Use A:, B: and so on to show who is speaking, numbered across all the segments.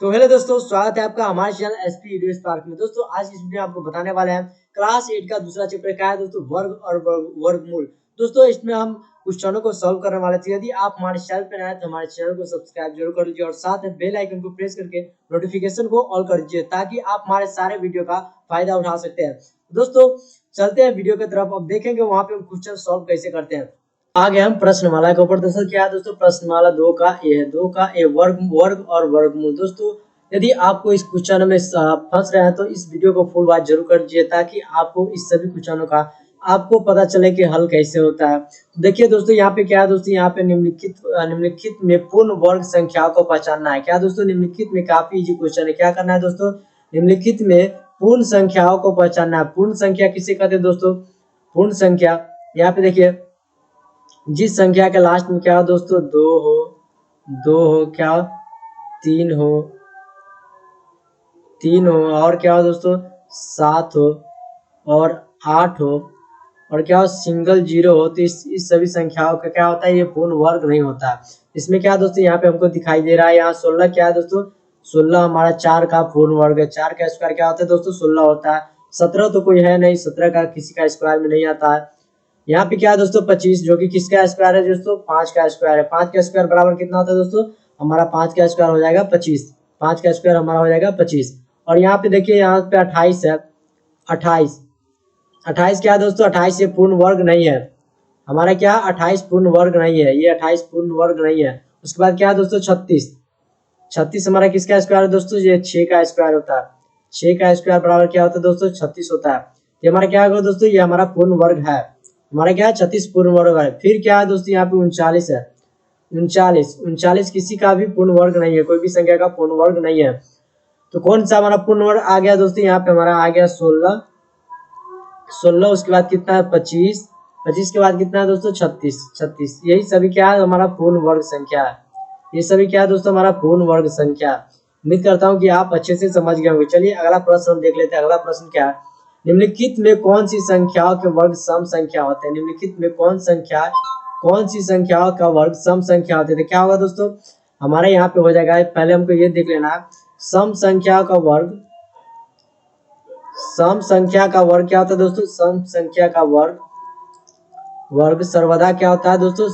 A: तो हेलो दोस्तों, स्वागत है आपका हमारे चैनल एसपी वीडियो स्पार्क में। दोस्तों आज इस वीडियो में आपको बताने वाले हैं क्लास 8 का दूसरा चैप्टर क्या है दोस्तों, वर्ग और वर्गमूल। दोस्तों इसमें हम क्वेश्चनों को सॉल्व करने वाले थे। यदि आप हमारे चैनल पर नए हैं तो हमारे चैनल को सब्सक्राइब जरूर कर लीजिए और साथ में बेल आइकन को प्रेस करके नोटिफिकेशन को ऑल कर दीजिए ताकि आप हमारे सारे वीडियो का फायदा उठा सकते हैं। दोस्तों चलते हैं वीडियो की तरफ, अब देखेंगे वहां पे हम क्वेश्चन सॉल्व कैसे करते हैं। आगे हम प्रश्नमाला के ऊपर। दोस्तों क्या है दोस्तों, प्रश्नमाला 2 का ए है। 2 का ए वर्ग और वर्गमूल। दोस्तों यदि आपको इस क्वेश्चन में फंस रहे हैं तो इस वीडियो को फुल वॉच जरूर कर दीजिए ताकि आपको इस सभी क्वेश्चनों का आपको पता चले कि हल कैसे होता है। देखिए दोस्तों यहाँ पे क्या है दोस्तों, यहाँ पे निम्नलिखित में पूर्ण वर्ग संख्याओं को पहचानना है। क्या दोस्तों, निम्नलिखित में काफी इजी क्वेश्चन है। क्या करना है दोस्तों, निम्नलिखित में पूर्ण संख्याओं को पहचानना है। पूर्ण संख्या किसे कहते हैं दोस्तों, पूर्ण संख्या यहाँ पे देखिए जिस संख्या के लास्ट में क्या हो दोस्तों, दो हो क्या, तीन हो और क्या हो दोस्तों, 7 हो और 8 हो और क्या हो, सिंगल जीरो हो, तो इस सभी संख्याओं का क्या होता है, ये पूर्ण वर्ग नहीं होता। इसमें क्या दोस्तों यहाँ पे हमको दिखाई दे रहा है, यहाँ 16 क्या है दोस्तों, 16 हमारा 4 का पूर्ण वर्ग है। 4 का स्क्वायर क्या होता है दोस्तों, 16 होता है। 17 तो कोई है नहीं, 17 का किसी का स्क्वायर में नहीं आता है। यहाँ पे क्या है दोस्तों 25, जो कि किसका स्क्वायर है दोस्तों, 5 का स्क्वायर है। 5 का स्क्वायर बराबर कितना होता है दोस्तों, हमारा 5 का स्क्वायर हो जाएगा 25। 5 का स्क्वायर हमारा हो जाएगा 25। और यहाँ पे देखिए यहाँ पे 28 है। 28 क्या है दोस्तों, 28 ये पूर्ण वर्ग नहीं है हमारा। क्या 28 पूर्ण वर्ग नहीं है, ये 28 पूर्ण वर्ग नहीं है। उसके बाद क्या है दोस्तों 36 हमारा किसका स्क्वायर है दोस्तों, ये 6 का स्क्वायर होता है। 6 का स्क्वायर बराबर क्या होता है दोस्तों, 36 होता है। ये हमारा क्या होगा दोस्तों, ये हमारा पूर्ण वर्ग है। हमारा क्या है 36 पूर्ण वर्ग है। फिर क्या है दोस्तों यहाँ पे 39 है। 39 किसी का भी पूर्ण वर्ग नहीं है, कोई भी संख्या का पूर्ण वर्ग नहीं है। तो कौन सा हमारा पूर्ण वर्ग आ गया दोस्तों, यहाँ पे हमारा आ गया 16। उसके बाद कितना है 25 के बाद कितना है दोस्तों 36। यही सभी क्या है हमारा पूर्ण वर्ग संख्या है। ये सभी क्या है दोस्तों, हमारा पूर्ण वर्ग संख्या। उम्मीद करता हूँ कि आप अच्छे से समझ गए होंगे। चलिए अगला प्रश्न हम देख लेते हैं। अगला प्रश्न क्या है, निम्नलिखित में कौन सी संख्याओं के वर्ग सम संख्या होते हैं। निम्नलिखित में कौन सी संख्याओं का वर्ग सम संख्या होते हैं। तो क्या होगा दोस्तों, हमारे यहाँ पे हो जाएगा, पहले हमको ये देख लेना है, सम संख्या का वर्ग क्या होता है दोस्तों, सम संख्या का वर्ग सर्वदा क्या होता है दोस्तों,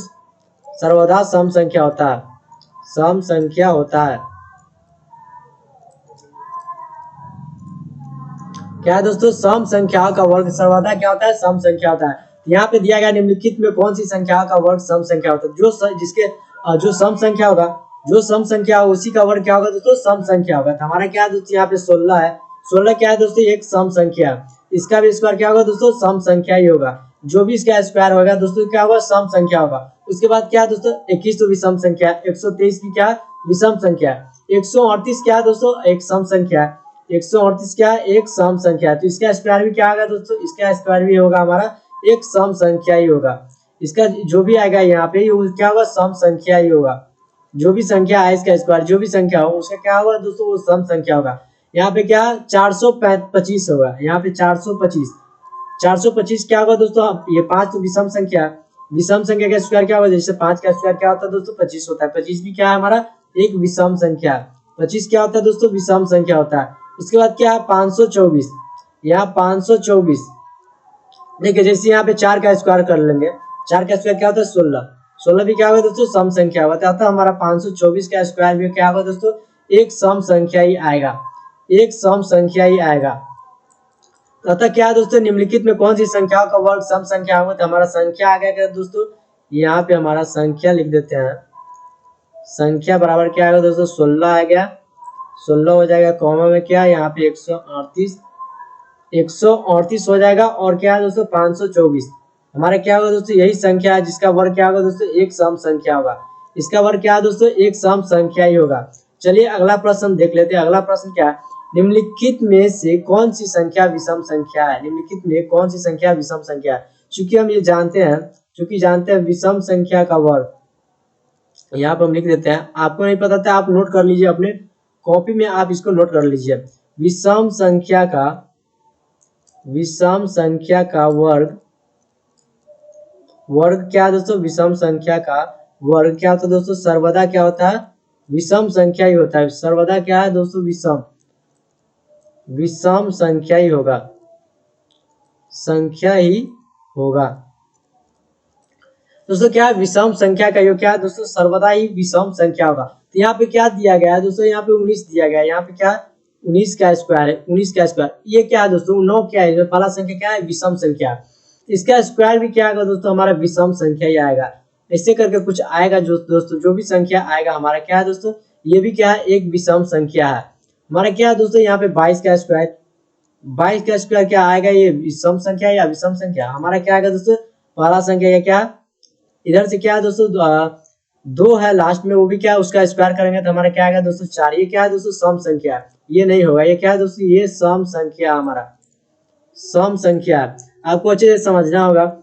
A: सर्वदा सम संख्या होता है। सम संख्या होता है। क्या है दोस्तों, सम संख्याओं का वर्ग सर्वदा क्या होता है, सम संख्या होता है। यहाँ पे दिया गया निम्नलिखित में कौन सी संख्या का वर्ग सम संख्या होता है। जो सम संख्या होगा, जो सम संख्या हो उसी का वर्ग क्या होगा दोस्तों, सम संख्या होगा। तो हमारा क्या है दोस्तों, यहाँ पे 16 है। 16 क्या है दोस्तों, एक सम संख्या। इसका भी स्क्वायर क्या होगा दोस्तों, सम संख्या ही होगा। जो भी इसका स्क्वायर होगा दोस्तों क्या होगा, सम संख्या होगा। उसके बाद क्या है दोस्तों 21 तो विषम संख्या। 123 की क्या विषम संख्या। 138 क्या है दोस्तों, एक सम संख्या। 138 क्या है, एक सम संख्या है। तो इसका स्क्वायर भी क्या होगा दोस्तों, इसका स्क्वायर भी होगा हमारा एक सम संख्या ही होगा। इसका जो भी आएगा यहाँ पे क्या होगा, सम संख्या ही होगा। जो भी संख्या है इसका स्क्वायर जो भी संख्या हो उसका क्या होगा दोस्तों, वो सम संख्या होगा। यहाँ पे क्या 425 होगा। यहाँ पे 425 क्या होगा दोस्तों, ये 5 तो विषम संख्या। विषम संख्या का स्क्वायर क्या होगा, जैसे 5 का स्क्वायर क्या होता है दोस्तों 25 होता है। 25 भी क्या है हमारा एक विषम संख्या। 25 क्या होता है दोस्तों, विषम संख्या होता है। उसके बाद क्या है 524। यहाँ 524 देखिए, जैसे यहाँ पे 4 का स्क्वायर कर लेंगे। 4 का स्क्वायर क्या होता है 16। 16 भी क्या होगा दोस्तों, सम संख्या होता है। हमारा 524 का स्क्वायर भी क्या होगा दोस्तों, एक सम संख्या ही आएगा। एक सम संख्या ही आएगा। अतः क्या है दोस्तों, निम्नलिखित में कौन सी संख्याओं का वर्ग सम संख्या होगा। तो हमारा संख्या आ गया क्या दोस्तों, यहाँ पे हमारा संख्या लिख देते हैं। संख्या बराबर क्या आएगा दोस्तों, 16 आ गया। 16 हो जाएगा, कॉमा में क्या यहाँ पे 138 हो जाएगा। और क्या है दोस्तों 524 हमारा क्या होगा दोस्तों, यही संख्या है जिसका वर्ग क्या होगा दोस्तों, एक सम संख्या होगा। इसका वर्ग क्या है दोस्तों, एक सम संख्या ही होगा। चलिए अगला प्रश्न देख लेते हैं। अगला प्रश्न क्या है, निम्नलिखित में से कौन सी संख्या विषम संख्या है। निम्नलिखित में कौन सी संख्या विषम संख्या है। चूंकि हम ये जानते हैं विषम संख्या का वर्ग, यहाँ पर हम लिख देते हैं। आपको नहीं पता था आप नोट कर लीजिए, अपने कॉपी में आप इसको नोट कर लीजिए। विषम संख्या का वर्ग क्या है दोस्तों, विषम संख्या का वर्ग क्या होता है दोस्तों, सर्वदा क्या होता है, विषम संख्या ही होता है, सर्वदा क्या है दोस्तों, विषम विषम संख्या ही होगा, संख्या ही होगा। दोस्तों क्या है, विषम संख्या का योग क्या है दोस्तों, सर्वदा ही विषम संख्या होगा। तो यहाँ पे क्या दिया गया है दोस्तों, यहाँ पे 19 दिया गया है, यहाँ पे क्या 19 का स्क्वायर है, 19 का स्क्वायर, ये क्या है दोस्तों 9 क्या है, पहला संख्या क्या है, विषम संख्या, इसका स्क्वायर भी क्या आएगा दोस्तों, हमारा विषम संख्या ही आएगा। ऐसे करके कुछ आएगा जो दोस्तों, जो भी संख्या आएगा हमारा क्या है दोस्तों, ये भी क्या है, एक विषम संख्या है। हमारा क्या है दोस्तों, यहाँ पे 22 का स्क्वायर, 22 का स्क्वायर क्या आएगा, ये विषम संख्या या विषम संख्या, हमारा क्या आएगा दोस्तों, पहला संख्या ये क्या, इधर से क्या है दोस्तों, दो है लास्ट में, वो भी क्या है, उसका स्क्वायर करेंगे तो हमारा क्या आएगा दोस्तों 4, ये क्या है दोस्तों, सम संख्या, ये नहीं होगा, ये क्या है दोस्तों, ये सम संख्या, हमारा सम संख्या है। आपको अच्छे से समझना होगा।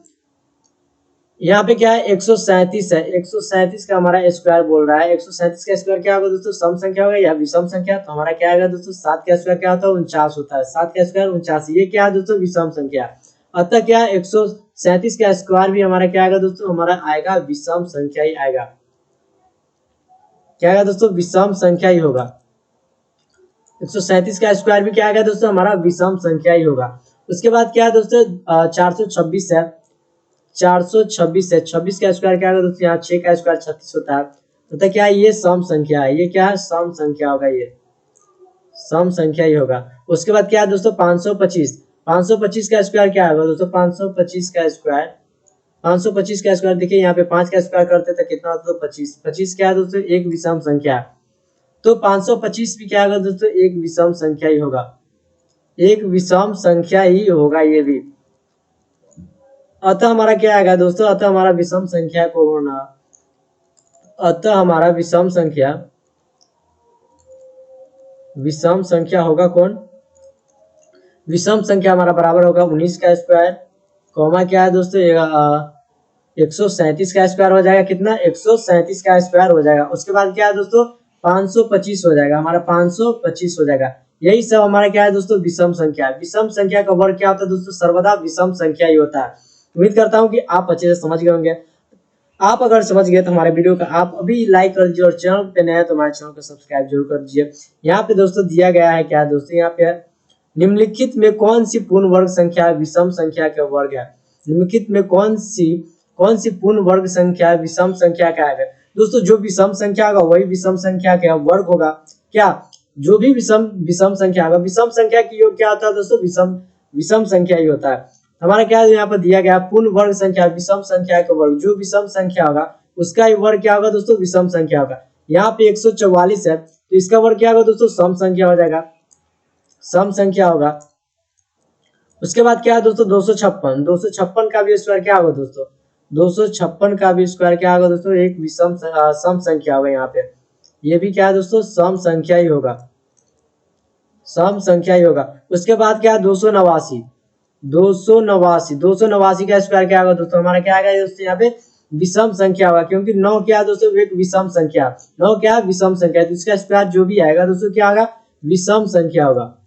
A: यहाँ पे क्या है 137 है, 137 का हमारा स्क्वायर बोल रहा है, 137 का स्क्वायर क्या होगा दोस्तों, सम संख्या होगा या विषम संख्या, तो हमारा क्या आएगा दोस्तों, 7 का स्क्वायर क्या होता है, 49 होता है, 7 का स्क्वायर 49, ये क्या है दोस्तों, विषम संख्या। अतः क्या 137 का स्क्वायर भी हमारा क्या आएगा दोस्तों, हमारा आएगा विषम संख्या ही आएगा, क्या आएगा दोस्तों, विषम संख्या ही होगा। 137 का स्क्वायर भी क्या आएगा दोस्तों, हमारा विषम संख्या ही होगा। उसके बाद क्या है दोस्तों, 426 है, 426 है, 26 का स्क्वायर क्या होगा दोस्तों, यहाँ 6 का स्क्वायर 36 होता है, तो क्या है, ये सम संख्या है, ये क्या है, सम संख्या होगा, ये सम संख्या ही होगा। उसके बाद क्या है दोस्तों, 525, 525 का स्क्वायर क्या होगा दोस्तों, 525 का स्क्वायर, 525 का स्क्वायर देखिए, यहाँ पे 5 का स्क्वायर करते तो कितना होता है, 25, 25 क्या है दोस्तों, एक विषम संख्या, तो 525 भी क्या होगा दोस्तों, एक विषम संख्या ही होगा, एक विषम संख्या ही होगा ये भी। अतः हमारा क्या आएगा दोस्तों, अतः हमारा विषम संख्या को होना, अतः हमारा विषम संख्या, विषम संख्या होगा कौन, विषम संख्या हमारा बराबर होगा 19 का स्क्वायर, कॉमा क्या है दोस्तों, 137 का स्क्वायर हो जाएगा, कितना 137 का स्क्वायर हो जाएगा। उसके बाद क्या है दोस्तों, 525 हो जाएगा, हमारा 525 हो जाएगा। यही सब हमारा क्या है दोस्तों, विषम संख्या है। विषम संख्या का वर्ग क्या होता है दोस्तों, सर्वदा विषम संख्या ही होता है। उम्मीद करता हूँ कि आप अच्छे से समझ गए होंगे। आप अगर समझ गए तो हमारे वीडियो का आप अभी लाइक कर दीजिए, और चैनल पे नए हैं तो हमारे चैनल को सब्सक्राइब जरूर कर दीजिए। यहाँ पे दोस्तों दिया गया है क्या दोस्तों, यहाँ पे निम्नलिखित में कौन सी पूर्ण वर्ग संख्या विषम संख्या का वर्ग है, निम्नलिखित में कौन सी पूर्ण वर्ग संख्या विषम संख्या का है। दोस्तों जो विषम संख्या होगा वही विषम संख्या का वर्ग होगा, क्या जो भी विषम संख्या होगा, विषम संख्या की योग क्या होता है दोस्तों, विषम संख्या ही होता है। हमारा क्या यहाँ पर दिया गया, पूर्ण वर्ग संख्या विषम संख्या का वर्ग, जो विषम संख्या होगा उसका ही वर्ग क्या होगा दोस्तों, विषम संख्या होगा। यहाँ पे 144 है तो इसका वर्ग क्या होगा दोस्तों, सम संख्या हो जाएगा, सम संख्या होगा। उसके बाद क्या है दोस्तों, 256, 256 का भी स्क्वायर क्या होगा दोस्तों, 256 का भी स्क्वायर क्या होगा दोस्तों, एक विषम सम संख्या होगा। यहाँ पे ये भी क्या है दोस्तों, सम संख्या ही होगा, सम संख्या ही होगा। उसके बाद क्या है 289, 289 का स्क्वायर क्या होगा दोस्तों, हमारा क्या आएगा दोस्तों, यहाँ पे विषम संख्या होगा, क्योंकि 9 क्या है दोस्तों, एक विषम संख्या, 9 क्या है विषम संख्या, तो इसका स्क्वायर जो भी आएगा दोस्तों क्या होगा, विषम संख्या होगा।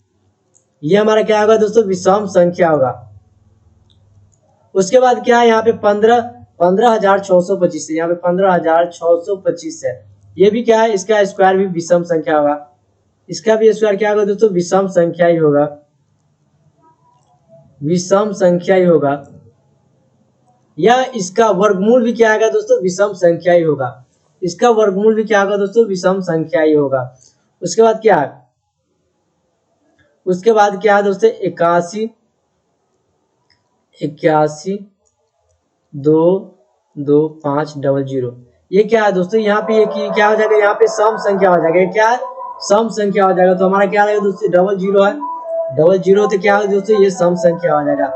A: ये हमारा क्या होगा दोस्तों, विषम संख्या होगा। उसके बाद क्या है यहाँ पे 15,625 है, यहाँ पे 15,625 है, ये भी क्या है, इसका स्क्वायर भी विषम संख्या होगा, इसका भी स्क्वायर क्या होगा दोस्तों, विषम संख्या ही होगा, विषम संख्या ही होगा। या इसका वर्गमूल भी क्या आएगा दोस्तों, विषम संख्या ही होगा, इसका वर्गमूल भी क्या होगा दोस्तों, विषम संख्या ही होगा। उसके बाद क्या है, उसके बाद क्या है दोस्तों, 81 22500, ये क्या है दोस्तों, यहाँ पे ये क्या हो जाएगा, यहाँ पे सम संख्या हो जाएगा, क्या है सम संख्या हो जाएगा। तो हमारा क्या आएगा दोस्तों, 00 है, 00 तो क्या है दोस्तों, ये सम संख्या हो जाएगा,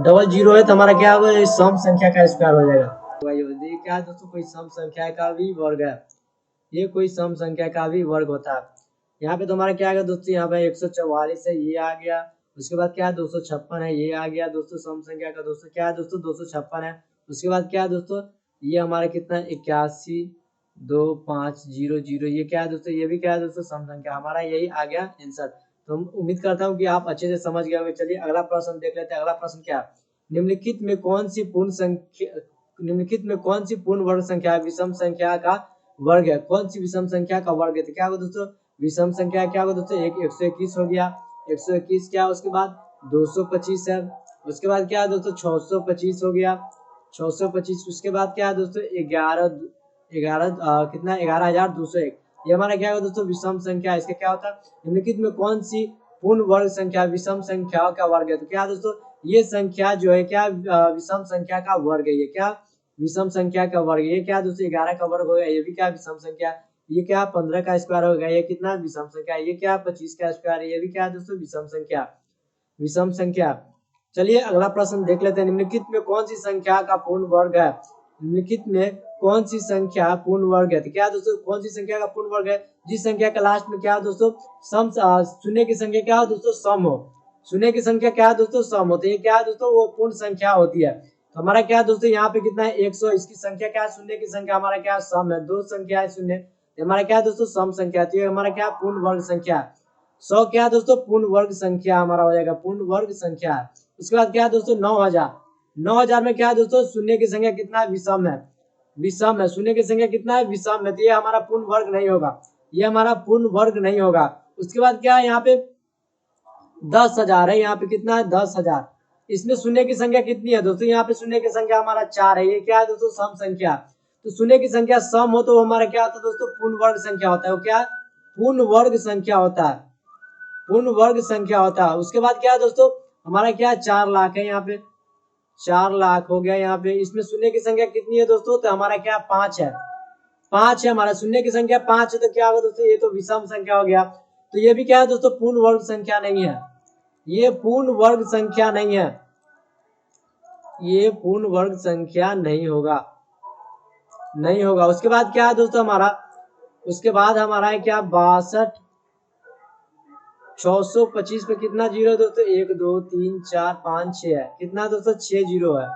A: 00 है तो हमारा क्या होगा, ये सम संख्या का स्क्वायर हो जाएगा। ये क्या है दोस्तों, कोई सम संख्या का भी वर्ग है, ये कोई सम संख्या का भी वर्ग होता है। यहाँ पे तो हमारा क्या आएगा दोस्तों, यहाँ पे 144 है, ये आ गया। उसके बाद क्या है 256 है, ये आ गया दोस्तों, सम संख्या का दोस्तों क्या है दोस्तों, 256 है। उसके बाद क्या है दोस्तों, ये हमारा कितना 812500, ये क्या है दोस्तों, ये भी क्या है दोस्तों, सम संख्या, हमारा यही आ गया आंसर। तो उम्मीद करता हूँ कि आप अच्छे से समझ गए होंगे। चलिए अगला प्रश्न देख लेते हैं। अगला प्रश्न क्या है, निम्नलिखित में कौन सी पूर्ण वर्ग संख्या विषम संख्या का वर्ग है, कौन सी विषम संख्या का वर्ग है? तो क्या होगा दोस्तों, विषम संख्या क्या होगा दोस्तों, एक 121 हो गया, 121 क्या, उसके बाद 225 है, उसके बाद क्या है दोस्तों 625 हो गया, 625, उसके बाद क्या है दोस्तों 11 11 कितना 11,201। ये हमारा क्या होगा दोस्तों, विषम संख्या। इसका क्या होता है, निम्नलिखित में कौन सी पूर्ण वर्ग संख्या विषम संख्याओं का वर्ग है? तो क्या दोस्तों, ये संख्या जो है क्या विषम संख्या का वर्ग है, ये क्या विषम संख्या का वर्ग, ये क्या दोस्तों 11 का वर्ग हो गया, ये भी क्या विषम संख्या, ये क्या 15 का स्क्वायर हो गया, ये कितना विषम संख्या, ये क्या 25 का स्क्वायर है, ये भी क्या दोस्तों विषम संख्या, विषम संख्या। चलिए अगला प्रश्न देख लेते हैं, निम्नलिखित में कौन सी संख्या का पूर्ण वर्ग है? निम्नलिखित में कौन सी संख्या पूर्ण वर्ग है? तो क्या दोस्तों, कौन सी संख्या का पूर्ण वर्ग है? जिस संख्या का लास्ट में क्या दोस्तों सम, शून्य की संख्या क्या हो दोस्तों, सम हो, शून्य की संख्या क्या है दोस्तों, सम होती है, क्या है दोस्तों, वो पूर्ण संख्या होती है। तो हमारा क्या है दोस्तों, यहाँ पे कितना है 100, इसकी संख्या क्या है, शून्य की संख्या हमारा क्या है, सम है, दो संख्या है शून्य, हमारा क्या है दोस्तों सम संख्या, तो ये हमारा क्या पूर्ण वर्ग संख्या। 100 क्या है दोस्तों, पूर्ण वर्ग संख्या हमारा हो जाएगा, पूर्ण वर्ग संख्या। उसके बाद क्या है दोस्तों 9000, 9000 में क्या है दोस्तों, शून्य की संख्या कितना है, विषम है, विषम है, शून्य की संख्या कितना है, विषम है, तो ये हमारा पूर्ण वर्ग नहीं होगा, ये हमारा पूर्ण वर्ग नहीं होगा। उसके बाद क्या है, यहाँ पे 10,000 है, यहाँ पे कितना है 10,000, इसमें शून्य की संख्या कितनी है दोस्तों, यहाँ पे शून्य की संख्या हमारा 4 है, ये क्या है दोस्तों सम संख्या। तो शून्य की संख्या सम हो तो हमारा क्या होता है दोस्तों, पूर्ण वर्ग संख्या होता है, वो क्या पूर्ण वर्ग संख्या होता है, पूर्ण वर्ग संख्या होता है। उसके बाद क्या है दोस्तों, हमारा क्या 4 लाख है, यहाँ पे 4 लाख हो गया, यहाँ पे इसमें शून्य की संख्या कितनी है दोस्तों, तो हमारा क्या 5 है, 5 है, हमारा शून्य की संख्या 5 है, तो क्या होगा दोस्तों, ये तो विषम संख्या हो गया, तो ये भी क्या है दोस्तों पूर्ण वर्ग संख्या नहीं है, ये पूर्ण वर्ग संख्या नहीं है, ये पूर्ण वर्ग संख्या नहीं होगा, नहीं होगा। उसके बाद क्या है दोस्तों हमारा, उसके बाद हमारा है क्या 62, 625 पे कितना जीरो है दोस्तों, 1 2 3 4 5 6 है, कितना दोस्तों 6 जीरो है,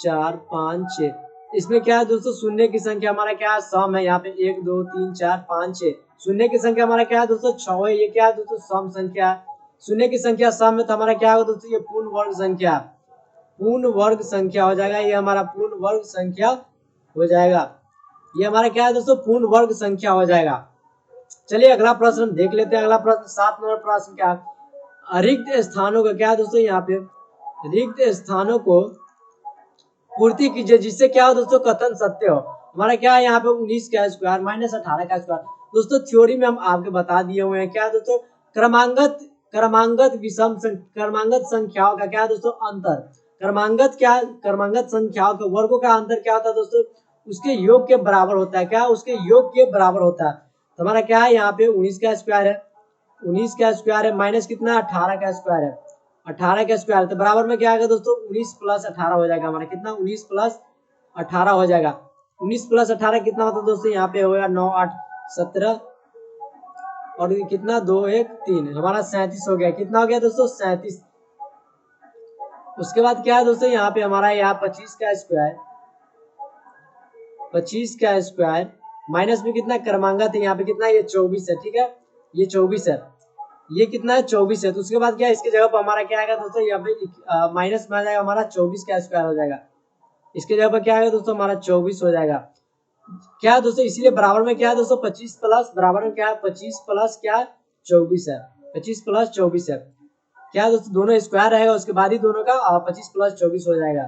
A: 4 5 6, इसमें क्या है दोस्तों शून्य की संख्या हमारा क्या है, सम है, यहाँ पे 1 2 3 4 5 6, शून्य की संख्या हमारा क्या है दोस्तों 6 है, ये क्या है दोस्तों सम संख्या है, शून्य की संख्या सम है, तो हमारा क्या होगा दोस्तों, ये पूर्ण वर्ग संख्या, पूर्ण वर्ग संख्या हो जाएगा, ये हमारा पूर्ण वर्ग संख्या हो जाएगा, ये हमारा क्या है दोस्तों पूर्ण वर्ग संख्या हो जाएगा। चलिए अगला प्रश्न देख लेते हैं, अगला प्रश्न 7 नंबर प्रश्न क्या है, रिक्त स्थानों का क्या है दोस्तों, यहाँ पे रिक्त स्थानों को पूर्ति कीजिए जिससे क्या हो दोस्तों कथन सत्य हो। हमारा क्या है यहाँ पे 19 का स्क्वायर माइनस 18 का स्क्वायर, दोस्तों थ्योरी में हम आपके बता दिए हुए हैं, क्या दोस्तों क्रमांगत, क्रमांगत संख्याओं का क्या है दोस्तों अंतर, क्रमांगत क्या, क्रमांगत संख्याओं के वर्गों का अंतर क्या होता है दोस्तों, उसके योग के बराबर होता है, क्या उसके योग के बराबर होता है। तो हमारा क्या है यहाँ पे 19 का स्क्वायर है, 19 का स्क्वायर है माइनस कितना 18 का स्क्वायर है, 18 का स्क्वायर, तो बराबर में क्या आएगा दोस्तों 19 प्लस 18 हो जाएगा, हमारा कितना 19 प्लस 18 हो जाएगा, 19 प्लस 18 कितना होता है दोस्तों, यहाँ पे होगा 9 8 17 और कितना 2 1 3, हमारा 37 हो गया, कितना हो गया दोस्तों 37। उसके बाद क्या है दोस्तों यहाँ पे हमारा यहाँ 25 का स्क्वायर, 25 का स्क्वायर माइनस में कितना क्रमांगत है, यहाँ पे कितना ये 24 है, ठीक है ये 24 है, ये कितना है 24 है, तो उसके बाद क्या इसके जगह पर हमारा क्या आएगा दोस्तों, यहाँ पे माइनस में आ जाएगा हमारा 24 का स्क्वायर हो जाएगा, इसके जगह पर क्या आएगा दोस्तों हमारा 24 हो जाएगा, क्या दोस्तों इसीलिए बराबर में क्या है दोस्तों 25 प्लस, बराबर में क्या है 25 प्लस क्या 24 है, 25 प्लस 24 है, क्या दोस्तों दोनों स्क्वायर रहेगा उसके बाद ही दोनों का 25 प्लस 24 हो जाएगा।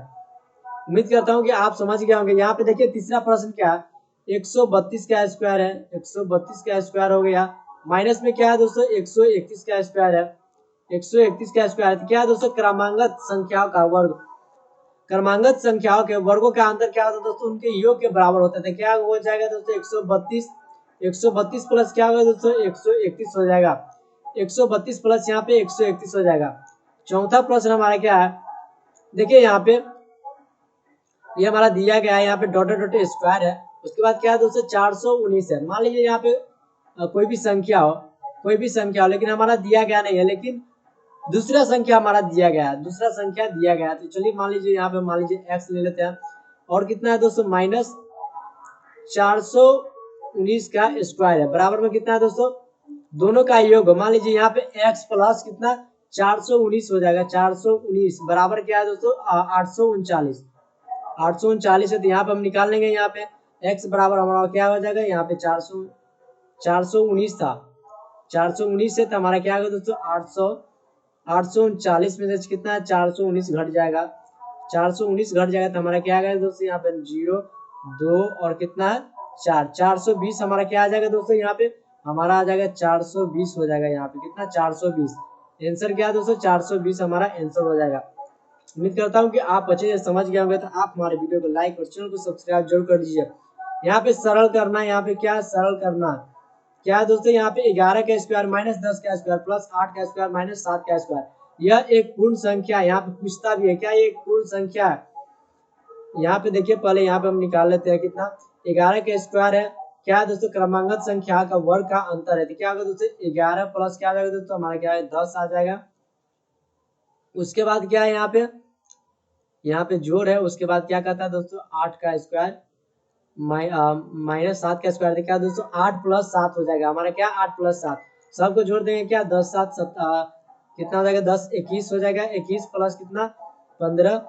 A: उम्मीद करता हूँ कि आप समझ गए होंगे। यहाँ पे देखिए तीसरा प्रश्न क्या है 132 का स्क्वायर है, 132 का स्क्वायर हो गया, माइनस में क्या है दोस्तों 131 का स्क्वायर है, 131 का स्क्वायर है, क्या है दोस्तों क्रमांगत संख्याओं का वर्ग, क्रमांगत संख्याओं के वर्गों का अंतर क्या होता है दोस्तों उनके योग के बराबर होता है, क्या हो जाएगा दोस्तों 132 प्लस क्या होगा दोस्तों 131 हो जाएगा, 132 प्लस यहाँ पे 131 हो जाएगा। चौथा प्रश्न हमारा क्या है, देखिए यहाँ पे ये हमारा दिया गया है, यहाँ पे डॉट डॉट स्क्वायर है, उसके बाद क्या है दोस्तों 419 है, मान लीजिए यहाँ पे कोई भी संख्या हो, कोई भी संख्या हो, लेकिन हमारा दिया गया नहीं है, लेकिन दूसरा संख्या हमारा दिया गया है, दूसरा संख्या दिया गया है, तो चलिए मान लीजिए यहाँ पे मान लीजिए x ले लेते हैं, और कितना है दोस्तों माइनस 419 का स्क्वायर है, बराबर में कितना है दोस्तों दोनों का योग, मान लीजिए यहाँ पे x प्लस कितना 419 हो जाएगा, 419 बराबर क्या है दोस्तों 839, 839 है, तो यहाँ पे हम निकाल लेंगे, यहाँ पे x बराबर हमारा क्या हो जाएगा, यहाँ पे 419 था, 419 से तो हमारा क्या होगा दोस्तों 839 में से कितना है 419 घट जाएगा, 419 घट जाएगा तो हमारा क्या आ जाएगा दोस्तों यहाँ पे 0 2 और कितना है 420 हमारा क्या आ जाएगा दोस्तों, यहाँ पे हमारा आ जाएगा 420 हो जाएगा, यहाँ पे कितना 420, आंसर क्या है दोस्तों 420 हमारा आंसर हो जाएगा। उम्मीद करता हूँ कि आप अच्छे से समझ गए होंगे, तो आप हमारे वीडियो को लाइक और चैनल को सब्सक्राइब जरूर कर दीजिए। यहाँ पे सरल करना, यहाँ पे क्या सरल करना क्या है दोस्तों, यहाँ पे 11 का स्क्वायर माइनस 10 का स्क्वायर प्लस 8 का स्क्वायर माइनस 7 का स्क्वायर, यह एक पूर्ण संख्या है। यहाँ पे पूछता भी है क्या ये एक पूर्ण संख्या है। यहाँ पे देखिए पहले यहाँ पे हम निकाल लेते हैं कितना 11 का स्क्वायर है, क्या है दोस्तों क्रमांगत संख्या का वर्ग का अंतर है, तो क्या होगा दोस्तों 11 प्लस क्या आ जाएगा दोस्तों हमारा क्या है 10 आ जाएगा। उसके बाद क्या है यहाँ पे जोड़ है, उसके बाद क्या कहता है दोस्तों 8 का स्क्वायर माइनस 7 का स्क्वायर, तो क्या दोस्तों 8 प्लस 7 हो जाएगा हमारा क्या 8 प्लस 7, सबको जोड़ देंगे क्या 10 7 कितना हो जाएगा 10 21 हो जाएगा, 21 प्लस कितना 15,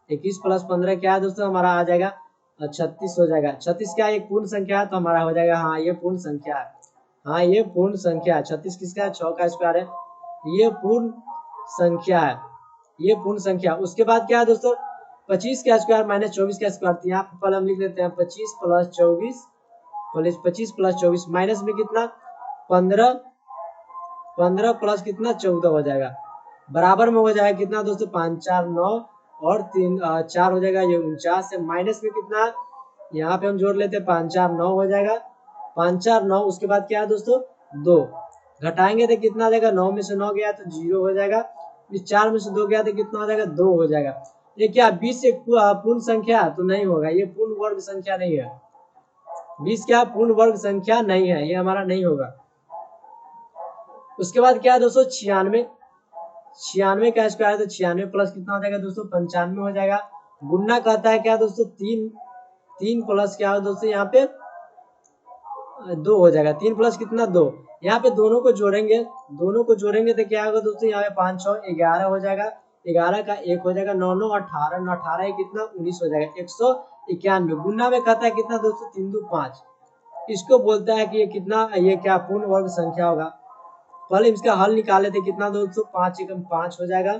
A: 21 प्लस 15 क्या है दोस्तों हमारा आ जाएगा 36 हो जाएगा। 36 क्या एक पूर्ण संख्या है तो हमारा हो जाएगा हाँ ये पूर्ण संख्या है, हाँ ये पूर्ण संख्या है। 36 किसका है 6 का स्क्वायर है, ये पूर्ण संख्या है, ये पूर्ण संख्या। उसके बाद क्या है दोस्तों 25 का स्क्वायर माइनस 24 का स्क्वायर, तो यहाँ पर हम लिख लेते हैं 25 प्लस 24 माइनस में कितना 15 प्लस कितना 14 हो जाएगा, बराबर में हो जाएगा कितना दोस्तों 5 4 9 और 3 4 हो जाएगा, ये 49 है। माइनस में कितना यहाँ पे हम जोड़ लेते हैं 5 4 9 हो जाएगा, 5 4 9। उसके बाद क्या है दोस्तों 2 घटाएंगे तो कितना आ जाएगा 9 में से 9 गया तो 0 हो जाएगा, 4 में से 2 गया तो कितना हो जाएगा 2 हो जाएगा। ये क्या 20 एक पूर्ण संख्या तो नहीं होगा, ये पूर्ण वर्ग संख्या नहीं है, 20 क्या पूर्ण वर्ग संख्या नहीं है, ये हमारा नहीं होगा। उसके बाद क्या है दोस्तों 96 का स्क्वायर है तो 96 प्लस कितना हो जाएगा दोस्तों 95 हो जाएगा। गुणा कहता है क्या दोस्तों 3 प्लस क्या हो दोस्तों यहाँ पे 2 हो जाएगा, 3 प्लस कितना 2, यहाँ पे दोनों को जोड़ेंगे तो क्या होगा दोस्तों यहाँ पे 5 6 11 हो जाएगा, 11 का 1 हो जाएगा, 9 9 18 9 18 कितना 19 हो जाएगा, 191। गुना में कहता है कितना दोस्तों 3 2 5, इसको बोलता है कि ये कितना ये क्या पूर्ण वर्ग संख्या होगा। पहले इसका हल निकाले थे कितना दोस्तों 5 एकम 5 हो जाएगा,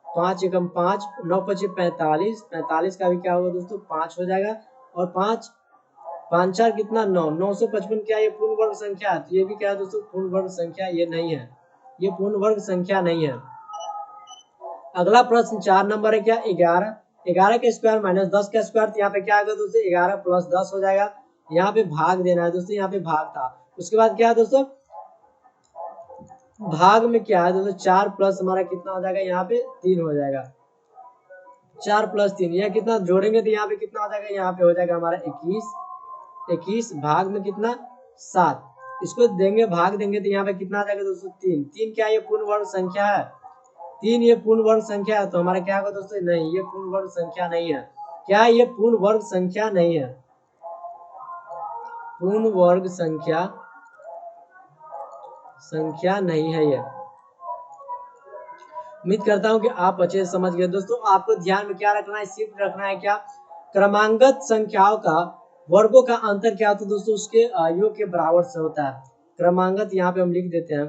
A: 5 एकम 5 9 5 45, 45 का भी क्या होगा दोस्तों 5 हो जाएगा, और 5 5 4 कितना 9 955 क्या ये पूर्ण वर्ग संख्या है, तो ये भी क्या है दोस्तों पूर्ण वर्ग संख्या ये नहीं है, ये पूर्ण वर्ग संख्या नहीं है। अगला प्रश्न 4 नंबर है क्या 11 का स्क्वायर माइनस 10 का स्क्वायर, तो यहाँ पे क्या आएगा दोस्तों 11 प्लस 10 हो जाएगा, यहाँ पे भाग देना है दोस्तों, यहाँ पे भाग था। उसके बाद क्या है दोस्तों भाग में क्या है दोस्तों 4 प्लस हमारा कितना हो जाएगा यहाँ पे 3 हो जाएगा, 4 प्लस 3 यह कितना जोड़ेंगे तो यहाँ पे कितना हो जाएगा, यहाँ पे हो जाएगा हमारा 21 भाग में कितना 7, इसको देंगे भाग देंगे तो यहाँ पे कितना आ जाएगा दोस्तों 3 क्या ये पूर्ण वर्ग संख्या है, 3 ये पूर्ण वर्ग संख्या है, तो हमारा क्या होगा दोस्तों नहीं ये पूर्ण वर्ग संख्या नहीं है, क्या ये पूर्ण वर्ग संख्या नहीं है, पूर्ण वर्ग संख्या नहीं है ये। उम्मीद करता हूं कि आप अच्छे से समझ गए। दोस्तों आपको ध्यान में क्या रखना है, सिर्फ रखना है क्या क्रमांगत संख्याओं का वर्गों का अंतर क्या होता है दोस्तों उसके योग के बराबर से होता है। क्रमांगत यहाँ पे हम लिख देते हैं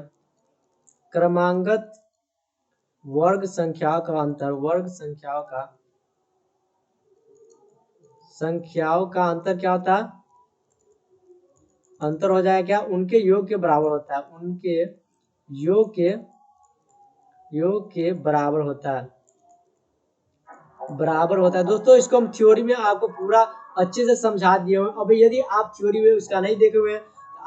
A: क्रमांगत वर्ग संख्याओं का अंतर, वर्ग संख्याओं का अंतर क्या होता है, अंतर हो जाएगा क्या उनके योग के बराबर होता है, उनके योग के बराबर होता है, दोस्तों। इसको हम थ्योरी में आपको पूरा अच्छे से समझा दिए हुए। अब यदि आप थ्योरी में उसका नहीं देखे हुए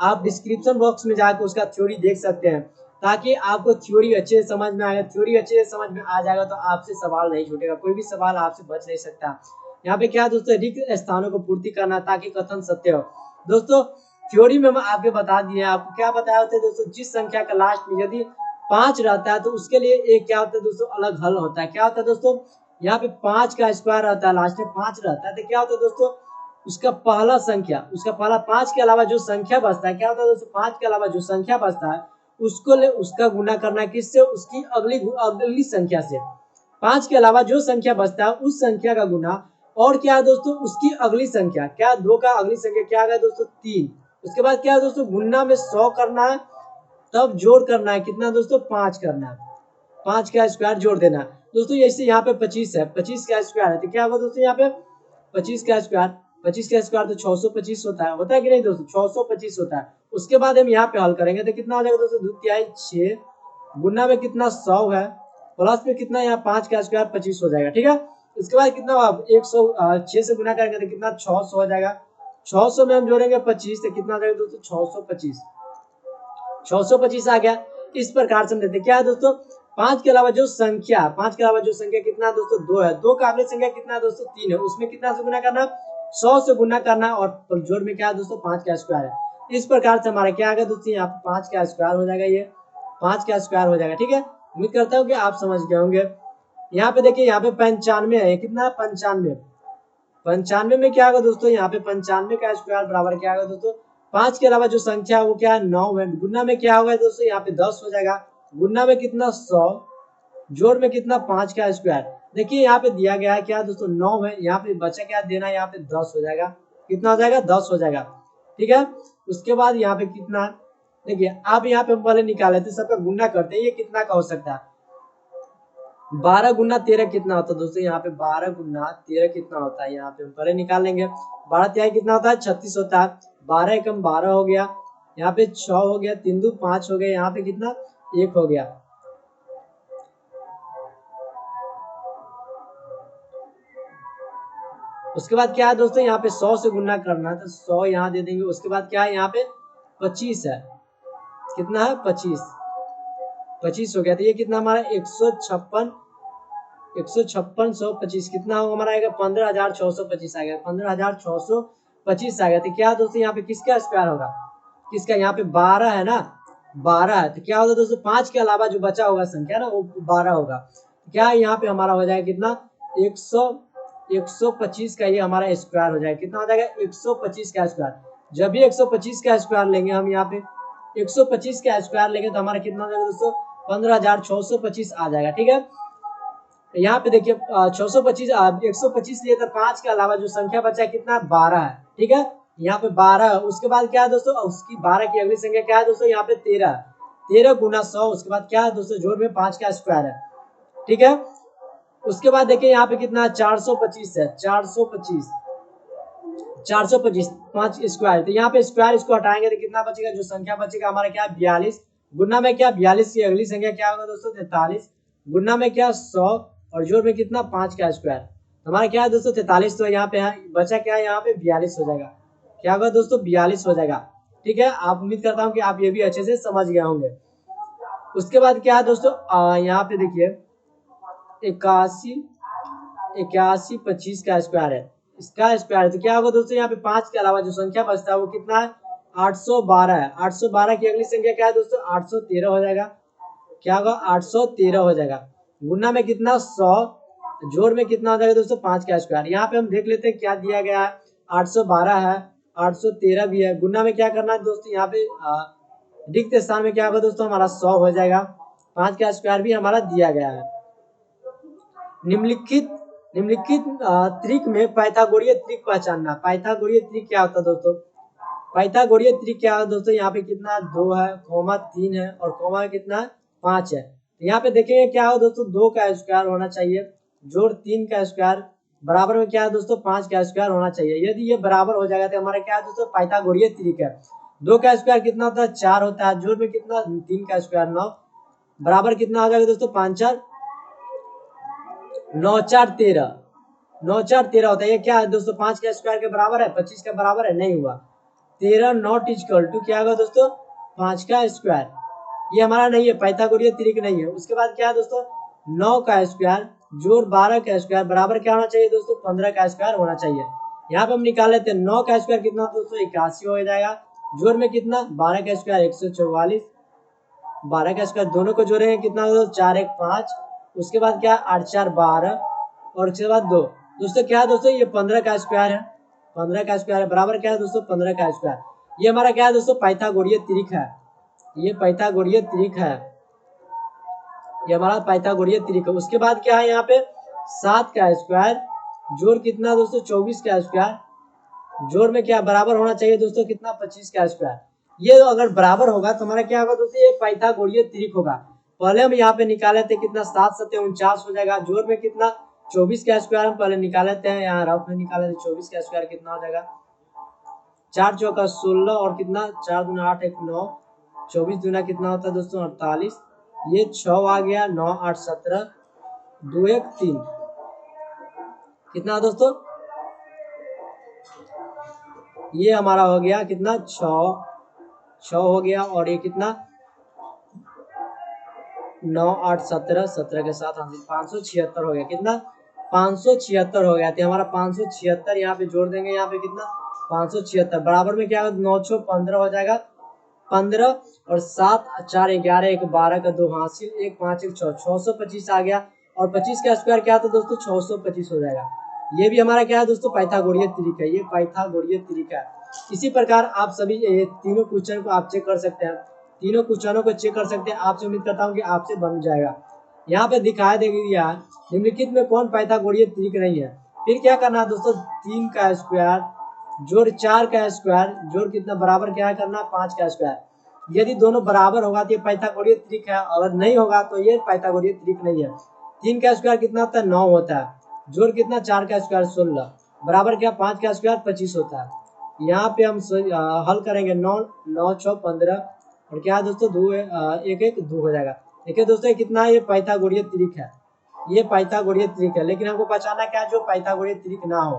A: आप डिस्क्रिप्शन बॉक्स में जाकर उसका थ्योरी देख सकते हैं, ताकि आपको थ्योरी अच्छे से समझ में आएगा। थ्योरी अच्छे से समझ में आ जाएगा तो आपसे सवाल नहीं छूटेगा, कोई भी सवाल आपसे बच नहीं सकता। यहाँ पे क्या दोस्तों रिक्त स्थानों को पूर्ति करना ताकि कथन सत्य हो। दोस्तों थ्योरी में हम आपके बता दिए, आपको क्या बताया होता है दोस्तों, जिस संख्या का लास्ट में यदि 5 रहता है तो उसके लिए एक क्या होता है दोस्तों अलग हल होता है। क्या होता है दोस्तों यहाँ पे 5 का स्क्वायर रहता है, लास्ट में 5 रहता है, तो क्या होता है दोस्तों उसका पहला 5 के अलावा जो संख्या बचता है, क्या होता है दोस्तों 5 के अलावा जो संख्या बचता है उसका गुना करना किससे, उसकी अगली संख्या से। 5 के अलावा जो संख्या बचता है उस संख्या का गुना और क्या है दोस्तों उसकी अगली संख्या, क्या 2 का अगली संख्या क्या आ गया दोस्तों 3। उसके बाद क्या है दोस्तों गुणा में 100 करना है, तब जोड़ करना है कितना दोस्तों 5 करना है, 5 का स्क्वायर जोड़ देना है दोस्तों। जैसे यहाँ पे 25 है, 25 का स्क्वायर है तो क्या होगा दोस्तों यहाँ पे 25 का स्क्वायर, 25 का स्क्वायर तो 625 होता है कि नहीं दोस्तों 625 होता है। उसके बाद हम यहाँ पे हल करेंगे तो कितना हो जाएगा दोस्तों 2 तिहाई 6, गुना में कितना 100 है, प्लस में कितना यहाँ 5 का स्क्वायर 25 हो जाएगा, ठीक है। इसके बाद कितना 106 से गुना करेंगे तो कितना 600 हो जाएगा, 600 में हम जोड़ेंगे 25 तो कितना आ जाएगा दोस्तों 625, 625 आ गया। इस प्रकार से हम देखते क्या है दोस्तों 5 के अलावा जो संख्या, 5 के अलावा जो संख्या कितना है दोस्तों 2 है, 2 का अगली संख्या कितना है दोस्तों 3 है, उसमें कितना से गुना करना 100 से गुना करना और जोड़ में क्या है दोस्तों 5 का स्क्वायर है। इस प्रकार से हमारा क्या आ गया दोस्तों यहाँ पे 5 का स्क्वायर हो जाएगा, ये 5 का स्क्वायर हो जाएगा, ठीक है। उम्मीद करता हूँ कि आप समझ गए होंगे। यहाँ पे देखिए यहाँ पे 95 है, कितना है 95, 95 में क्या होगा दोस्तों यहाँ पे 95 का स्क्वायर बराबर क्या होगा दोस्तों 5 के अलावा जो संख्या है वो क्या है 9 है, गुना में क्या होगा दोस्तों यहाँ पे 10 हो जाएगा, गुना में कितना 100, जोड़ में कितना 5 का स्क्वायर। देखिए यहाँ पे दिया गया है क्या दोस्तों 9 है, यहाँ पे बचा क्या देना है यहाँ पे 10 हो जाएगा, कितना हो जाएगा 10 हो जाएगा, ठीक है। उसके बाद यहाँ पे कितना देखिए आप यहाँ पे पहले निकाले थे सबका गुना करते हैं, ये कितना का हो सकता है 12 गुना 13 कितना होता है दोस्तों यहाँ पे 12 गुना 13 कितना होता है, यहाँ पे हम पहले निकाल लेंगे। 12 तिहाई कितना होता है 36 होता है, 12 एकम 12 हो गया, यहाँ पे 6 हो गया, 3 दू 5 हो गया, यहाँ पे कितना 1 हो गया। उसके बाद क्या है दोस्तों यहाँ पे 100 से गुना करना है तो 100 यहाँ दे देंगे। उसके बाद क्या है यहाँ पे 25 है, कितना है 25 हो गया, तो ये कितना हमारा 156 156 कितना होगा हमारा आएगा 15,625 आ गया, 15,625 आ गया। तो क्या दोस्तों यहाँ पे किसका स्क्वायर होगा, किसका यहाँ पे 12 है ना, 12 है तो क्या होगा दोस्तों 5 के अलावा जो बचा होगा संख्या ना वो 12 होगा। क्या यहाँ पे हमारा हो जाएगा कितना 125 का ये हमारा स्क्वायर हो जाएगा, कितना हो जाएगा 125 का स्क्वायर। जब भी 125 का स्क्वायर लेंगे हम यहाँ पे 125 का स्क्वायर लेंगे तो हमारा कितना हो जाएगा दोस्तों 15,625 आ जाएगा, ठीक है। यहाँ पे देखिए 625 125 लिए तो 5 के अलावा जो संख्या बचा है कितना 12 है, ठीक है। यहाँ पे 12 है, उसके बाद क्या है दोस्तों उसकी 12 की अगली संख्या क्या है दोस्तों यहाँ पे 13, 13 गुना 100, उसके बाद क्या है दोस्तों जोड़ में 5 का स्क्वायर है, ठीक है। उसके बाद देखिए यहाँ पे कितना 425 है, 425 5 स्क्वायर, तो यहाँ पे स्क्वायर इसको हटाएंगे तो कितना बचेगा, जो संख्या बचेगा हमारा क्या 42, गुना में क्या 42 की अगली संख्या क्या होगा दोस्तों 43, गुना में क्या 100 और जोड़ में कितना 5 का स्क्वायर, हमारा क्या है दोस्तों 43, तो यहाँ पे है बचा क्या है यहाँ पे 42 हो जाएगा, क्या होगा दोस्तों 42 हो जाएगा, ठीक है। आप उम्मीद करता हूँ कि आप ये भी अच्छे से समझ गए होंगे। उसके बाद क्या है दोस्तों यहाँ पे देखिए 81 25 का स्क्वायर है, इसका स्क्वायर है तो क्या होगा दोस्तों यहाँ पे 5 के अलावा जो संख्या बचता है वो कितना है 812 है, 812 की अगली संख्या क्या है दोस्तों 813 हो जाएगा, क्या होगा 813 हो जाएगा, गुना में कितना 100, जोड़ में कितना हो जाएगा दोस्तों 5 का स्क्वायर। यहाँ पे हम देख लेते हैं क्या दिया गया है 812 है, 813 भी है, गुना में क्या करना है दोस्तों यहाँ पे रिक्त स्थान में क्या होगा दोस्तों हमारा 100 हो जाएगा, 5 का स्क्वायर भी हमारा दिया गया है। निम्नलिखित त्रिक में पाइथागोरीय त्रिक पहचानना। पाइथागोरीय त्रिक क्या होता है दोस्तों, पाइथागोरीय त्रिक क्या है दोस्तों यहाँ पे कितना 2 है, कोमा 3 है और कोमा कितना 5 है। यहाँ पे देखेंगे क्या हो दोस्तों 2 का स्क्वायर होना चाहिए, जोड़ 3 का स्क्वायर बराबर में क्या है दोस्तों 5 का स्क्वायर होना चाहिए। यदि ये बराबर हो जाएगा तो हमारा क्या है दोस्तों पाइथागोरीय त्रिक है। 2 का स्क्वायर कितना होता है 4 होता है, जोड़ में कितना 3 का स्क्वायर 9 बराबर कितना आ जाएगा दोस्तों 5 4 9 4 13, 9 4 13 होता है। ये क्या है दोस्तों 5 का स्क्वायर के बराबर है, 25 का बराबर है नहीं हुआ, 13 नॉट इक्वल टू क्या होगा दोस्तों 5 का स्क्वायर, ये हमारा नहीं है पाइथागोरीय त्रिक नहीं है। उसके बाद क्या है दोस्तों 9 का स्क्वायर जोड़ 12 का स्क्वायर बराबर क्या होना चाहिए दोस्तों 15 का स्क्वायर होना चाहिए। यहाँ पे हम निकाल लेते हैं 9 का स्क्वायर कितना दोस्तों 81 हो जाएगा, जोड़ में कितना 12 का स्क्वायर 144, 12 का स्क्वायर दोनों को जोड़ेंगे कितना दोस्तों 4 1 5, उसके बाद क्या 8 4 12 और उसके बाद 2 दोस्तों क्या है दोस्तों ये 15 का स्क्वायर है, 15 का स्क्वायर है बराबर क्या है दोस्तों 15 का स्क्वायर। ये हमारा क्या है दोस्तों पाइथागोरीय त्रिक है, ये पाइथागोरीय त्रिक है, ये हमारा पाइथागोरीय त्रिक है। उसके बाद क्या है यहाँ पे 7 का स्क्वायर जोड़ कितना दोस्तों 24 का स्क्वायर, जोड़ में क्या बराबर होना चाहिए दोस्तों कितना 25 का स्क्वायर। ये अगर बराबर होगा तो हमारा क्या होगा दोस्तों, ये पाइथागोरीय त्रिक होगा। पहले हम यहाँ पे निकाले थे कितना 7 7 49 हो जाएगा, जोड़ में कितना 24 का स्क्वायर हम पहले निकाले थे, यहाँ रफ में निकाले थे 24 का स्क्वायर कितना हो जाएगा 4 चौका 16 और कितना 4 दूना 8 1 9, 24 दूना कितना होता है दोस्तों 48, ये 6 आ गया 9 8 17 2 1 3 कितना दोस्तों, ये हमारा हो गया कितना 6 हो गया, और ये कितना 9 8 17 17 के साथ 576 हो गया, कितना 576 हो गया। तो हमारा 576 यहाँ पे जोड़ देंगे, यहाँ पे कितना 576 बराबर में क्या होगा 9 6 15 हो जाएगा 15 और 7 4 11 1 12 का 2 हासिल 1 5 1 6 625 आ गया, और 25 का स्क्वायर क्या था दोस्तों 625 हो जाएगा। ये भी हमारा क्या है दोस्तों पाइथागोरीय त्रिक है, ये पाइथागोरीय त्रिक है। इसी प्रकार आप सभी ये तीनों क्वेश्चन को आप चेक कर सकते हैं, तीनों क्वेश्चनों को चेक कर सकते हैं। आपसे उम्मीद करता हूँ कि आपसे बन जाएगा। यहाँ पे दिखाया देगा निम्नलिखित में कौन पाइथागोरीय त्रिक नहीं है। फिर क्या करना है दोस्तों 3 का स्क्वायर जोड़ 4 का स्क्वायर जोड़ कितना बराबर क्या करना 5 का स्क्वायर। यदि दोनों बराबर होगा तो ये पाइथागोरीय त्रिक है, अगर नहीं होगा तो ये पाइथागोरीय त्रिक नहीं है। 3 का स्क्वायर कितना होता है 9 होता है, जोड़ कितना 4 का स्क्वायर 16 बराबर क्या 5 का स्क्वायर 25 होता है। यहाँ पे हम हल करेंगे 9 9 6 15 और क्या है दोस्तों 2 1 1 2 हो जाएगा। देखिए दोस्तों कितना ये पाइथागोरीय त्रिक है, ये पाइथागोरीय त्रिक है। लेकिन हमको बचाना क्या जो पाइथागोरीय त्रिक ना हो।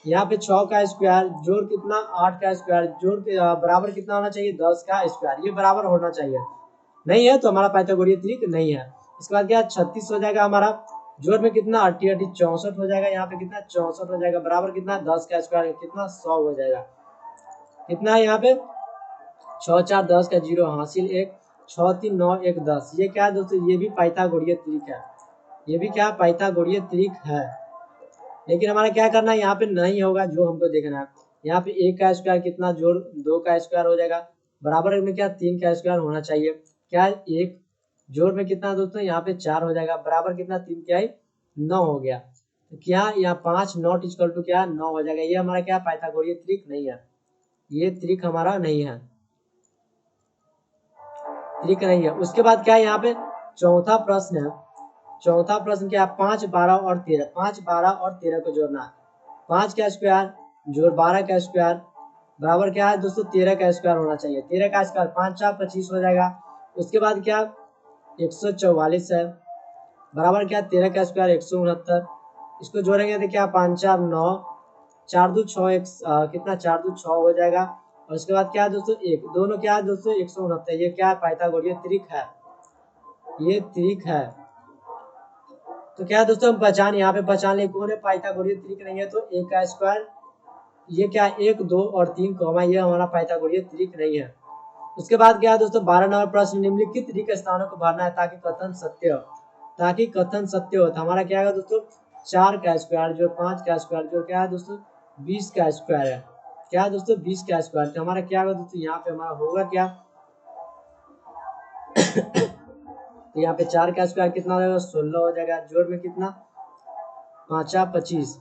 A: यहाँ पे 6 का स्क्वायर जोड़ कितना 8 का स्क्वायर जोड़ के बराबर कितना होना चाहिए 10 का स्क्वायर, ये बराबर होना चाहिए, नहीं है तो हमारा पाइथागोरीय त्रिक नहीं है। इसके बाद क्या 36 हो जाएगा हमारा, जोड़ में कितना 8 8 64 हो जाएगा, यहाँ पे कितना 64 हो जाएगा बराबर कितना 10 का स्क्वायर कितना 100 हो जाएगा। कितना है यहाँ पे 6 4 10 का 0 हासिल 1 6 3 9 1 10, ये क्या है दोस्तों ये भी पाइथागोरीय त्रिक है, ये भी क्या पाइथागोरीय त्रिक है। लेकिन हमारा क्या करना है यहाँ पे नहीं होगा, जो हमको देखना है यहाँ पे 1 का स्क्वायर कितना जोड़ 2 का स्क्वायर हो जाएगा बराबर में क्या 3 का स्क्वायर होना चाहिए, क्या 1 जोड़ में कितना दोस्तों यहाँ पे 4 हो जाएगा बराबर कितना 3 क्या 9 हो गया। तो क्या यहाँ 5 नॉट इक्वल टू क्या 9 हो जाएगा। ये हमारा क्या पाइथागोरीय त्रिक नहीं है, ये त्रिक हमारा नहीं है, त्रिक नहीं है। उसके बाद क्या यहाँ पे चौथा प्रश्न है, चौथा प्रश्न क्या 5 12 और 13, 5 12 और 13 को जोड़ना है। 5 का स्क्वायर जोड़ 12 का स्क्वायर बराबर क्या है दोस्तों 13 का स्क्वायर होना चाहिए, 13 का स्क्वायर 5 4 25 हो जाएगा। उसके बाद क्या 144 है बराबर क्या 13 का स्क्वायर 169, इसको जोड़ेंगे तो क्या 5 4 9 4 2 6 कितना 4 2 6 हो जाएगा। और उसके बाद क्या है दोस्तों एक दोनों क्या है दोस्तों 169, ये क्या है पाइथागोरीय त्रिक है, ये त्रिक है। तो क्या है दोस्तों हम पहचान यहाँ पे पहचान ले कौन है पाइथागोरीय त्रिक नहीं है, तो 1 का स्क्वायर ये क्या 1 2 और 3 कॉमा ये हमारा पाइथागोरीय त्रिक नहीं है। उसके बाद क्या है दोस्तों 12 नंबर प्रश्न निम्नलिखित रिक्त स्थानों को भरना है ताकि कथन सत्य हो, ताकि कथन सत्य हो। तो हमारा क्या है दोस्तों 4 का स्क्वायर जो 5 का स्क्वायर जो क्या है दोस्तों 20 का स्क्वायर है, क्या है दोस्तों 20 का स्क्वायर। तो हमारा क्या होगा दोस्तों यहाँ पे हमारा होगा क्या तो यहाँ पे 4 का स्क्वायर कितना हो जाएगा 16 हो जाएगा, जोड़ में कितना 5 25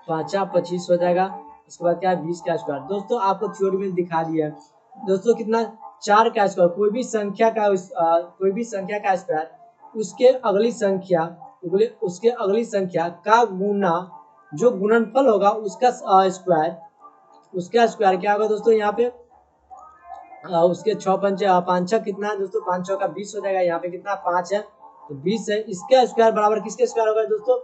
A: 5 25 हो जाएगा। उसके बाद क्या है 20 का स्क्वायर। दोस्तों आपको थ्योरी में दिखा दिया दोस्तों कितना 4 का स्क्वायर कोई भी संख्या का स्क्वायर उसके अगली संख्या का गुना जो गुणनफल होगा उसका स्क्वायर क्या होगा दोस्तों यहाँ पे उसके 6 5 5 6 कितना है दोस्तों 5 6 का 20 हो जाएगा, यहाँ पे कितना 5 है तो 20 है, इसका स्क्वायर बराबर किसके स्क्वायर होगा दोस्तों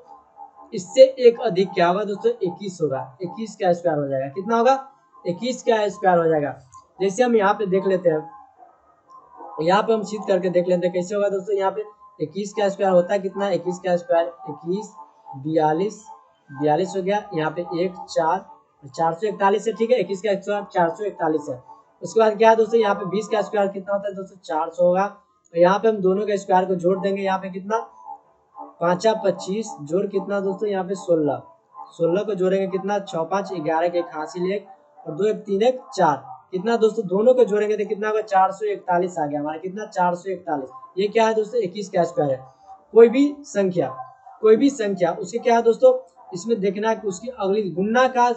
A: इससे एक अधिक क्या होगा दोस्तों 21 होगा, 21 का स्क्वायर हो जाएगा, कितना होगा 21 का स्क्वायर हो जाएगा। जैसे हम यहाँ पे देख लेते हैं, यहाँ पे हम सिद्ध करके देख लेते हैं कैसे होगा दोस्तों। यहाँ पे 21 का स्क्वायर होता है कितना 21 का स्क्वायर 21 42 हो गया, यहाँ पे 1 4 441 है, ठीक है 21 का स्क्वायर 441 है। उसके बाद क्या है दोस्तों यहाँ पे 20 का स्क्वायर कितना होता है दोस्तों 400 होगा। तो यहाँ पे हम दोनों के स्क्वायर को जोड़ देंगे, यहाँ पे कितना 5 25 जोड़ कितना दोस्तों यहाँ पे 16 को जोड़ेंगे कितना 6 5 11 के एक हासिल 1 और 2 1 3 1 4 कितना दोस्तों दोनों को जोड़ेंगे तो कितना होगा 441 आ गया हमारा, कितना 441। ये क्या है दोस्तों 21 का स्क्वायर है। कोई भी संख्या कोई भी संख्या उसके क्या है दोस्तों, इसमें देखना है कि उसकी अगली गुणा का,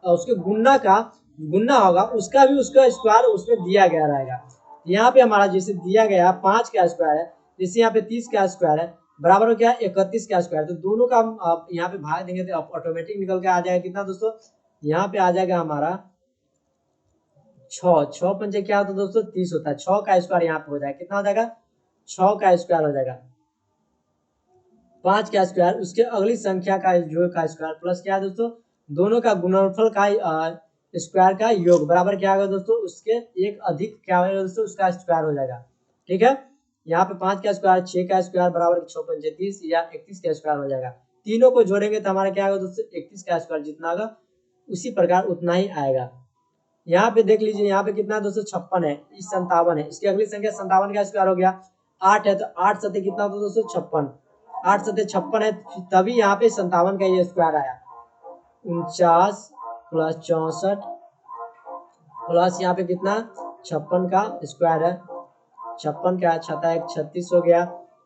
A: उसके गुणा का गुणा होगा उसका भी उसका स्क्वायर उसमें दिया गया रहेगा। यहाँ पे हमारा जैसे दिया गया 5 का स्क्वायर है, जैसे यहाँ पे 30 का स्क्वायर है, बराबर हो क्या 31 का स्क्वायर, तो दोनों का हम यहाँ पे भाग देंगे तो ऑटोमेटिक निकल के आ जाएगा कितना दोस्तों, यहाँ पे आ जाएगा हमारा 6, 6 पंजे क्या होता है दोस्तों 30 होता है, 6 का स्क्वायर यहाँ पे हो जाएगा, कितना हो जाएगा 6 का स्क्वायर हो जाएगा, 5 का स्क्वायर उसके अगली संख्या का जो का स्क्वायर प्लस क्या है दोस्तों, दोनों का गुणनफल का स्क्वायर का योग बराबर क्या होगा दोस्तों, उसके एक अधिक क्या होगा दोस्तों, उसका स्क्वायर हो जाएगा। ठीक है, यहाँ पे 5 का स्क्वायर 6 का स्क्वायर बराबर 6 पंजे 30 या 31 का स्क्वायर हो जाएगा। तीनों को जोड़ेंगे तो हमारा क्या होगा दोस्तों 31 का स्क्वायर जितना होगा उसी प्रकार उतना ही आएगा। यहाँ पे देख लीजिए, यहाँ पे कितना दोस्तों 56 है, इस 57 है, इसकी अगली संख्या 57 का स्क्वायर हो गया, 8 है तो 8 सत्य कितना होता दोस्तों 56, 8 सत्य 56 है, तभी यहाँ पे 57 का ये स्क्वायर आया। 49 प्लस 64 प्लस यहाँ पे कितना 56 का स्क्वायर है, 56 का 6 36 हो गया,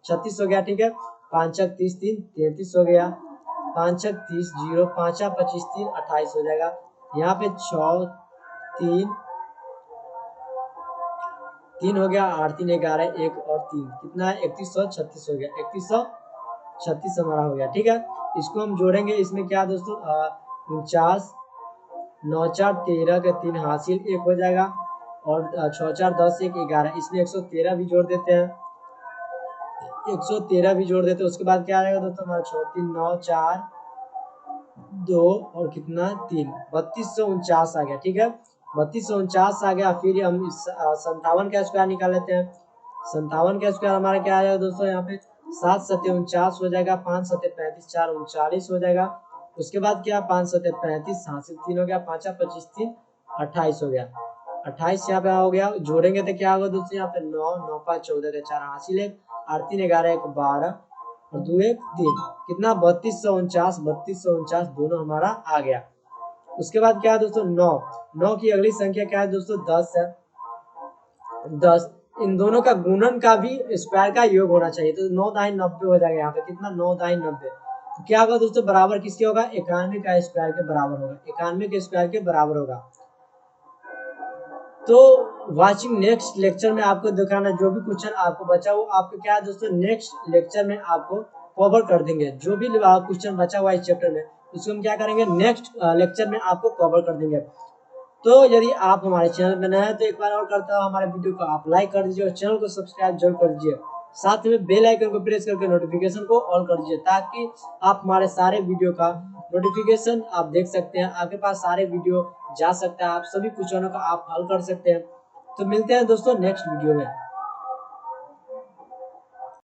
A: 36 हो गया। ठीक है, 5 30 3 33 हो गया, 5 30 0 5 25 3 28 हो जाएगा। यहाँ पे 6 3 3 हो गया, 8 3 11 1 और 3 कितना है 3136 हो गया, 3136 हमारा हो गया। ठीक है, इसको हम जोड़ेंगे, इसमें क्या दोस्तों 49 9 4 13 का 3 हासिल 1 हो जाएगा और 6 4 10 1 11, इसमें 113 भी जोड़ देते हैं, 113 भी जोड़ देते हैं। उसके बाद क्या आएगा दोस्तों हमारा 6 3 9 4 2 और कितना 3 3249 आ गया। ठीक है, 3249 आ गया। फिर हम 57 का स्क्वायर निकाल लेते हैं, 57 का स्क्वायर हमारा क्या आ जाएगा दोस्तों, यहाँ पे 7 7 49 हो जाएगा, 5 7 35 4 39 हो जाएगा। उसके बाद क्या 5 7 35 हासिल 3 हो गया, 5 25 3 28 हो गया, 28 यहाँ पे हो गया। जोड़ेंगे तो क्या होगा दोस्तों, यहाँ पे 9 9 5 14 का 4 हासिल 1 8 3 11 1 12 और 2 1 3 कितना 3249 दोनों हमारा आ गया। उसके बाद क्या है दोस्तों 9 9 की अगली संख्या क्या है दोस्तों 10 है, 10 इन दोनों का गुणन का भी स्क्वायर का योग होना चाहिए, तो 9 दाइन 90 हो जाएगा। यहाँ पे कितना 9 दाइन 90, तो क्या होगा दोस्तों बराबर किसके होगा 91 का स्क्वायर के बराबर होगा, 91 के स्क्वायर के बराबर होगा। तो वाचिंग नेक्स्ट लेक्चर में आपको दिखाना, जो भी क्वेश्चन आपको बचा वो आपको क्या है दोस्तों नेक्स्ट लेक्चर में आपको कवर कर देंगे। जो भी क्वेश्चन बचा हुआ इस चैप्टर में उसको हम क्या करेंगे नेक्स्ट लेक्चर में आपको कवर कर देंगे। तो यदि आप हमारे चैनल में नए हैं तो एक बार और करता हूँ, हमारे वीडियो को आप लाइक कर दीजिए और चैनल को सब्सक्राइब जरूर कर दीजिए, साथ में बेल आइकन को प्रेस करके नोटिफिकेशन को ऑन कर दीजिए ताकि आप हमारे सारे वीडियो का नोटिफिकेशन आप देख सकते हैं, आपके पास सारे वीडियो जा सकता है, आप सभी क्वेश्चनों का आप हल कर सकते हैं। तो मिलते हैं दोस्तों नेक्स्ट वीडियो में।